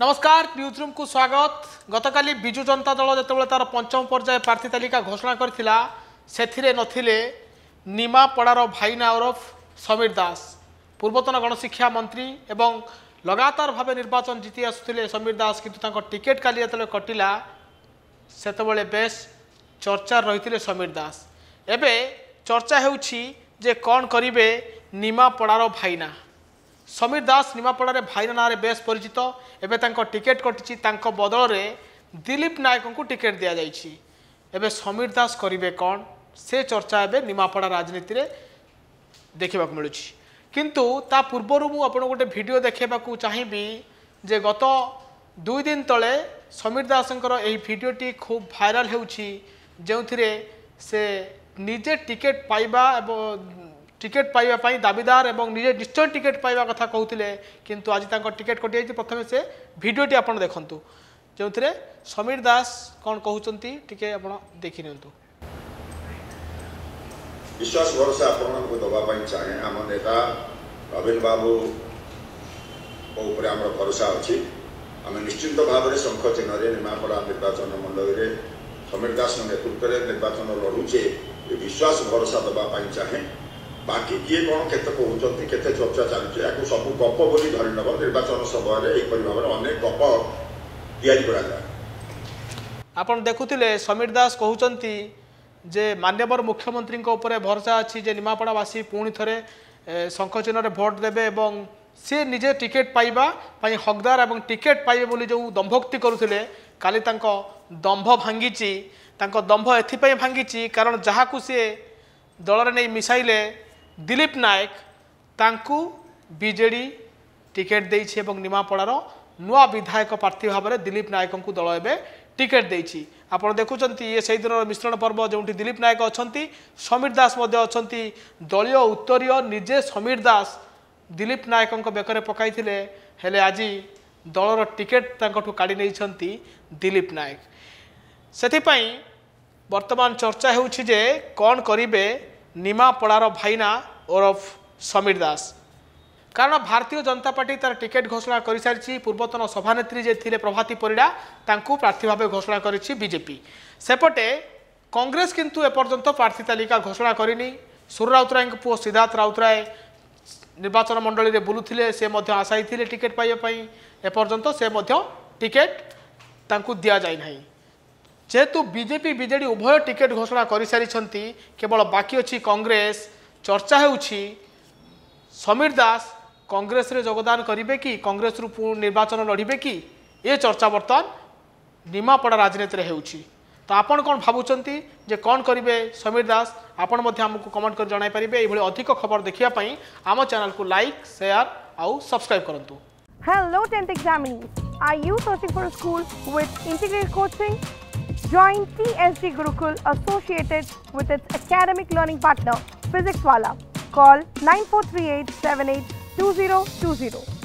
नमस्कार news room को स्वागत। गतकाली विजु जनता दल जो तार पंचम पर्याय प्रार्थी तालिका घोषणा करथिला सेथिरे नथिले निमापड़ार भाईना ओरफ समीर दास पूर्वतन गणशिक्षा मंत्री एवं लगातार भाव निर्वाचन जीति आसुथिले समीर दास किंतु तांको टिकेट काली जतले कटिला सेतबेले बेस चर्चा रहिथिले समीर दास। एबे चर्चा हेउछि जे कोन करिवे निमापड़ार भाईना समीर दास निमापड़ारे भाईना ना बेस परिचित। एबे तांको टिकेट कटिछि तांको बदल रे दिलीप नायक को टिकेट दिया जाइछि। एबे समीर दास करिवे कोन से चर्चा एबे निमापड़ा राजनीति रे देखिबा मिलुछि। किंतु ता पूर्वरु मु आपण गोटे वीडियो देखेबाकू चाहिबी जे गत 2 दिन तले समीर दासंकर एही वीडियोटी खूब भाइराल हेउछि जेउथिरे से निजे टिकेट पाइबा एवं टिकेट पाइबा पई दाबीदार एवं निजे निश्चय टिकेट पाइबा कथा कहउथिले किंतु आज तांको टिकेट कटि जाइछि। प्रथमे से वीडियोटी आपण देखंतु जेउथिरे समीर दास कोन कहउचंती टिके आपण देखि नियंतु। विश्वास भरोसा आपण को दबा पई चाहे हम नेता अभिन बाबू ऊपर आम भरोसा अच्छी आम निश्चिंत भाव में शंख चिन्ह निमापड़ा निर्वाचन मंडल में समीर दास नेतृत्व में निर्वाचन लड़ुचे विश्वास भरोसा दबापी चाहे। बाकी किए कौन केते कहते केते चर्चा चलती या सब गप बोली धरी नब निर्वाचन समय एपरी भाव में अनेक गप या आपण देखुथिले समीर दास कहउचंती जे मान्यवर मुख्यमंत्री ऊपर भरोसा अच्छी जे निमापड़ावासी पुणी थे शंख चिन्ह भोट देवे एवं सी निजे टिकेट पाइबा पई हकदार एवं टिकेट पाइबे बोली जो दंभोक्ति करुथिले काली तांको दंभ भांगीची। तांको दंभ एथिपई भांगीची कारण जहाकू सी दल नहीं मिसाइले दिलीप नायक तांकू बीजेडी टिकेट देइछि एवं निमापड़ार नुआ विधायक प्रार्थी भाव में दिलीप नायक को दल एवं टिकेट देइछि। आपण देखुचंती ये सही दिन मिश्रण पर्व जो दिलीप नायक अच्छा समीर दास अच्छा दलीय उत्तरीय निजे समीर दास दिलीप नायक बेकर पकाई हेले आज दलर टिकेट काढ़ी नहीं दिलीप नायक। सेथिपाई वर्तमान चर्चा होउछि जे कौन करिवे निमापड़ार भाईना ओरफ समीर दास कारण भारतीय जनता पार्टी तार टिकेट घोषणा कर सारी पूर्वतन सभानेत्री जे थिले प्रभाती परिड़ा तांकू प्रार्थी भाव घोषणा करिछि बीजेपी। सेपटे कांग्रेस किंतु एपर्यंत प्रार्थी तालिका घोषणा करिनी। सुर राउतराय पुओ सिद्धार्थ राउतराय निर्वाचन मंडली रे बुलुथिले से मध्य आशायी थिले टिकेट पाइबा पई एपर्यंत से मध्य टिकेट तांकू दिया जाय नाही। जेहेतु बीजेपी बीजेडी उभय टिकेट घोषणा कर सारी केवल बाकी अच्छी कांग्रेस चर्चा होउछि समीर दास कांग्रेस रे योगदान करिवे कि कांग्रेस रु निर्वाचन लड़िबे कि ये चर्चा बर्तमान निमापड़ा राजनीति रे होउछि। तो आपण कौन भावुचंती जे कौन करिवे समीर दास आपण मध्य हमको कमेंट कर जणाई परिबे। एभली अधिक खबर देखिया पई आम चैनल को लाइक शेयर आउ सब्सक्राइब करंतु। Hello 10th examinees, are you searching for a school with integrated coaching? Join TSG Gurukul associated with its academic learning partner Physics Wala. Call 9438 782020.